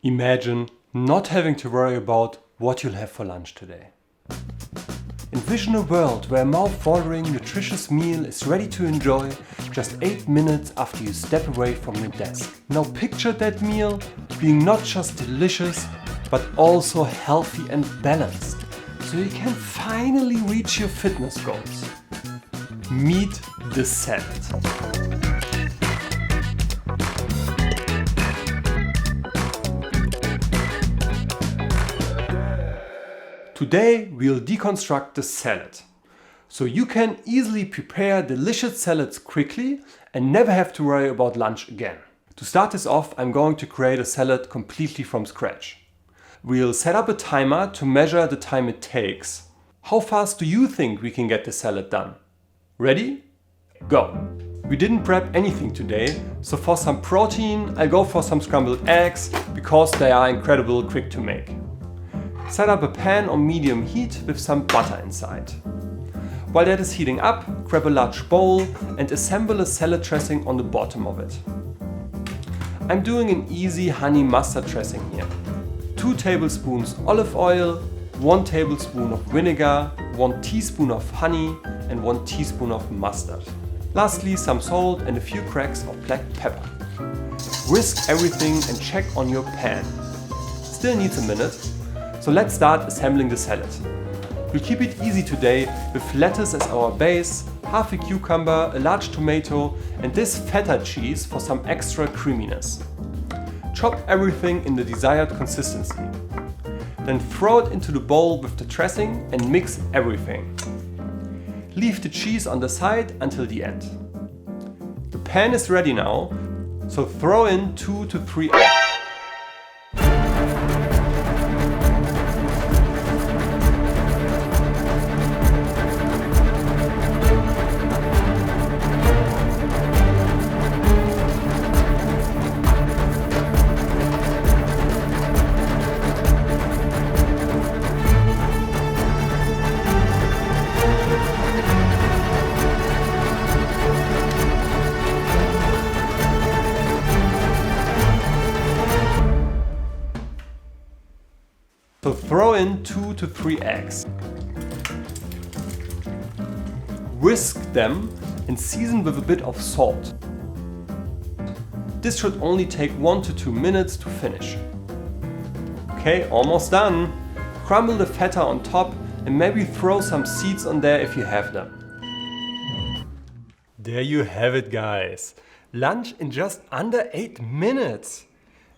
Imagine not having to worry about what you'll have for lunch today. Envision a world where a mouth-watering, nutritious meal is ready to enjoy just 8 minutes after you step away from your desk. Now picture that meal being not just delicious, but also healthy and balanced, so you can finally reach your fitness goals. Meet the salad. Today we'll deconstruct the salad, so you can easily prepare delicious salads quickly and never have to worry about lunch again. To start this off, I'm going to create a salad completely from scratch. We'll set up a timer to measure the time it takes. How fast do you think we can get the salad done? Ready? Go! We didn't prep anything today, so for some protein I'll go for some scrambled eggs because they are incredibly quick to make. Set up a pan on medium heat with some butter inside. While that is heating up, grab a large bowl and assemble a salad dressing on the bottom of it. I'm doing an easy honey mustard dressing here. 2 tablespoons olive oil, 1 tablespoon of vinegar, 1 teaspoon of honey and 1 teaspoon of mustard. Lastly, some salt and a few cracks of black pepper. Whisk everything and check on your pan. Still needs a minute. So let's start assembling the salad. We'll keep it easy today with lettuce as our base, half a cucumber, a large tomato and this feta cheese for some extra creaminess. Chop everything in the desired consistency. Then throw it into the bowl with the dressing and mix everything. Leave the cheese on the side until the end. The pan is ready now, so throw in 2 to 3 eggs. So throw in 2 to 3 eggs. Whisk them and season with a bit of salt. This should only take 1 to 2 minutes to finish. Okay, almost done. Crumble the feta on top and maybe throw some seeds on there if you have them. There you have it, guys. Lunch in just under 8 minutes.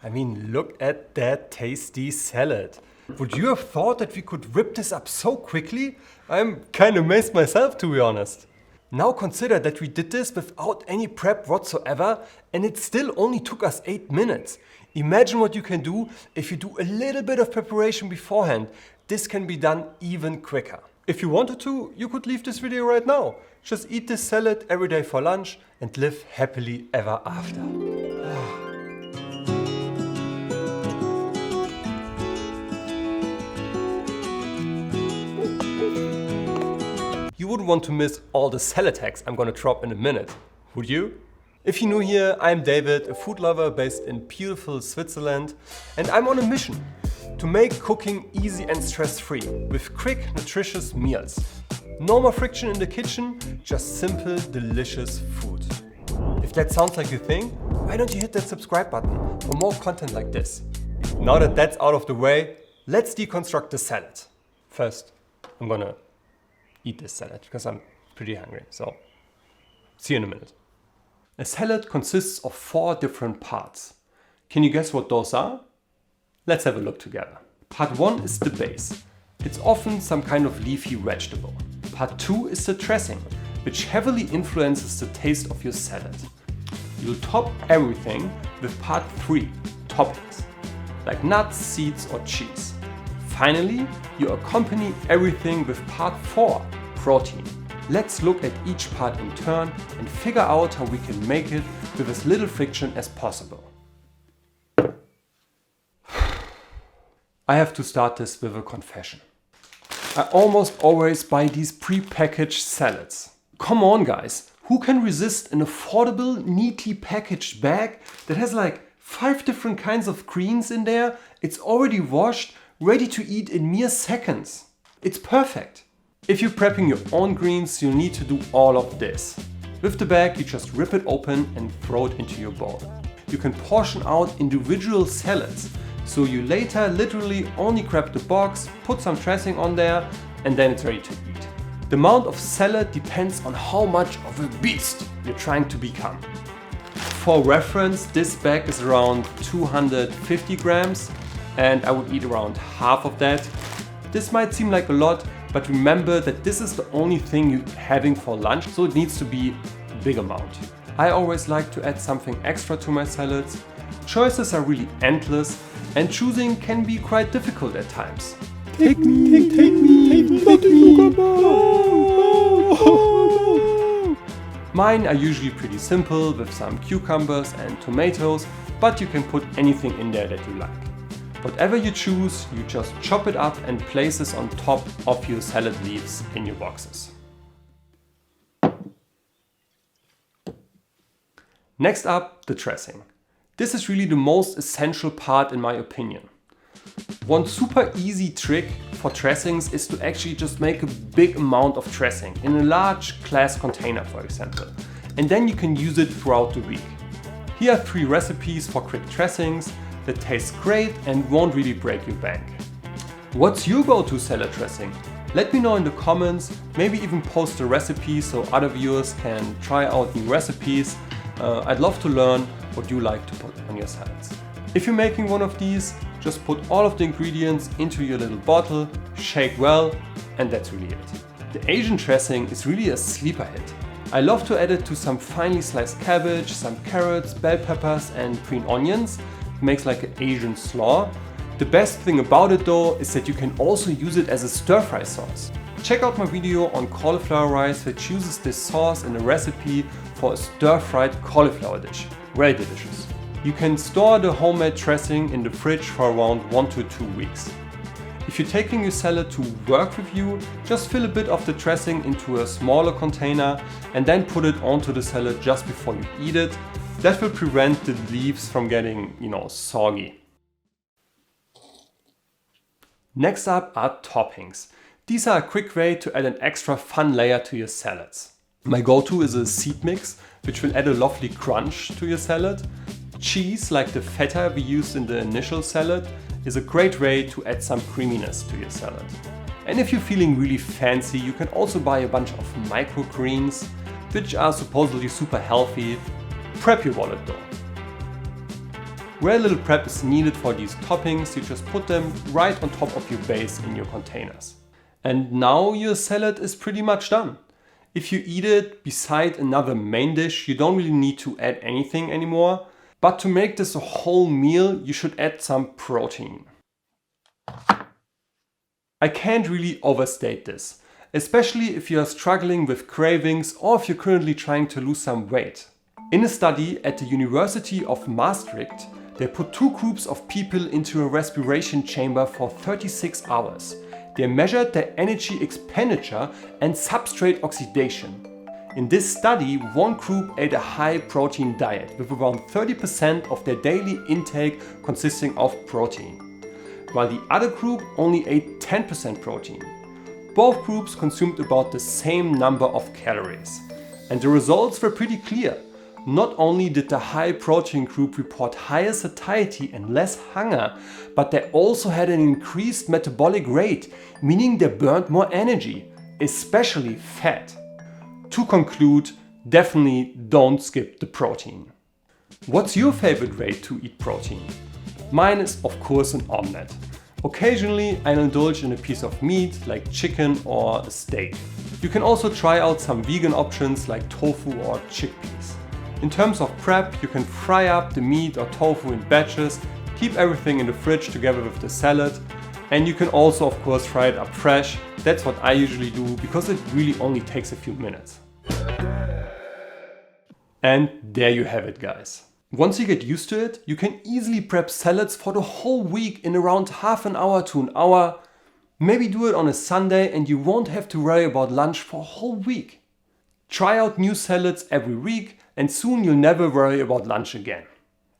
I mean, look at that tasty salad. Would you have thought that we could whip this up so quickly? I'm kind of amazed myself, to be honest. Now consider that we did this without any prep whatsoever and it still only took us 8 minutes. Imagine what you can do if you do a little bit of preparation beforehand. This can be done even quicker. If you wanted to, you could leave this video right now. Just eat this salad every day for lunch and live happily ever after. You wouldn't want to miss all the salad hacks I'm gonna drop in a minute, would you? If you're new here, I'm David, a food lover based in beautiful Switzerland, and I'm on a mission to make cooking easy and stress-free with quick, nutritious meals. No more friction in the kitchen, just simple, delicious food. If that sounds like your thing, why don't you hit that subscribe button for more content like this? Now that that's out of the way, let's deconstruct the salad. First, I'm gonna eat this salad because I'm pretty hungry, so see you in a minute. A salad consists of 4 different parts. Can you guess what those are? Let's have a look together. Part 1 is the base. It's often some kind of leafy vegetable. Part 2 is the dressing, which heavily influences the taste of your salad. You'll top everything with part 3, toppings, like nuts, seeds or cheese. Finally, you accompany everything with part 4, protein. Let's look at each part in turn and figure out how we can make it with as little friction as possible. I have to start this with a confession. I almost always buy these pre-packaged salads. Come on guys, who can resist an affordable, neatly packaged bag that has like 5 different kinds of greens in there. It's already washed, ready to eat in mere seconds. It's perfect. If you're prepping your own greens, you'll need to do all of this. With the bag, you just rip it open and throw it into your bowl. You can portion out individual salads, so you later literally only grab the box, put some dressing on there, and then it's ready to eat. The amount of salad depends on how much of a beast you're trying to become. For reference, this bag is around 250 grams, and I would eat around half of that. This might seem like a lot, but remember that this is the only thing you're having for lunch, so it needs to be a big amount. I always like to add something extra to my salads. Choices are really endless, and choosing can be quite difficult at times. Take me, take me. Mine are usually pretty simple with some cucumbers and tomatoes, but you can put anything in there that you like. Whatever you choose, you just chop it up and place this on top of your salad leaves in your boxes. Next up, the dressing. This is really the most essential part in my opinion. One super easy trick for dressings is to actually just make a big amount of dressing in a large glass container, for example, and then you can use it throughout the week. Here are 3 recipes for quick dressings that taste great and won't really break your bank. What's your go-to salad dressing? Let me know in the comments, maybe even post a recipe so other viewers can try out new recipes. I'd love to learn what you like to put on your salads. If you're making one of these, just put all of the ingredients into your little bottle, shake well, and that's really it. The Asian dressing is really a sleeper hit. I love to add it to some finely sliced cabbage, some carrots, bell peppers and green onions. It makes like an Asian slaw. The best thing about it though is that you can also use it as a stir-fry sauce. Check out my video on cauliflower rice which uses this sauce in a recipe for a stir-fried cauliflower dish. Very delicious. You can store the homemade dressing in the fridge for around 1 to 2 weeks. If you're taking your salad to work with you, just fill a bit of the dressing into a smaller container and then put it onto the salad just before you eat it. That will prevent the leaves from getting, soggy. Next up are toppings. These are a quick way to add an extra fun layer to your salads. My go-to is a seed mix, which will add a lovely crunch to your salad. Cheese, like the feta we used in the initial salad, is a great way to add some creaminess to your salad. And if you're feeling really fancy, you can also buy a bunch of microgreens, which are supposedly super healthy. Prep your wallet though. Where a little prep is needed for these toppings, you just put them right on top of your base in your containers. And now your salad is pretty much done. If you eat it beside another main dish, you don't really need to add anything anymore. But to make this a whole meal, you should add some protein. I can't really overstate this, especially if you are struggling with cravings or if you're currently trying to lose some weight. In a study at the University of Maastricht, they put 2 groups of people into a respiration chamber for 36 hours. They measured their energy expenditure and substrate oxidation. In this study, one group ate a high protein diet with around 30% of their daily intake consisting of protein, while the other group only ate 10% protein. Both groups consumed about the same number of calories. And the results were pretty clear. Not only did the high protein group report higher satiety and less hunger, but they also had an increased metabolic rate, meaning they burned more energy, especially fat. To conclude, definitely don't skip the protein. What's your favorite way to eat protein? Mine is of course an omelette. Occasionally I'll indulge in a piece of meat like chicken or a steak. You can also try out some vegan options like tofu or chickpeas. In terms of prep, you can fry up the meat or tofu in batches, keep everything in the fridge together with the salad, and you can also of course fry it up fresh. That's what I usually do because it really only takes a few minutes. And there you have it, guys. Once you get used to it, you can easily prep salads for the whole week in around half an hour to an hour. Maybe do it on a Sunday and you won't have to worry about lunch for a whole week. Try out new salads every week and soon you'll never worry about lunch again.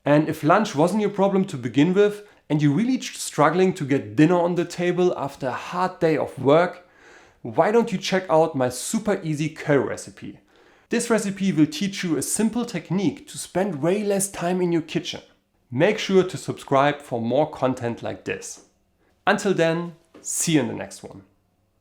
And if lunch wasn't your problem to begin with, and you're really struggling to get dinner on the table after a hard day of work, why don't you check out my super easy curry recipe? This recipe will teach you a simple technique to spend way less time in your kitchen. Make sure to subscribe for more content like this. Until then, see you in the next one.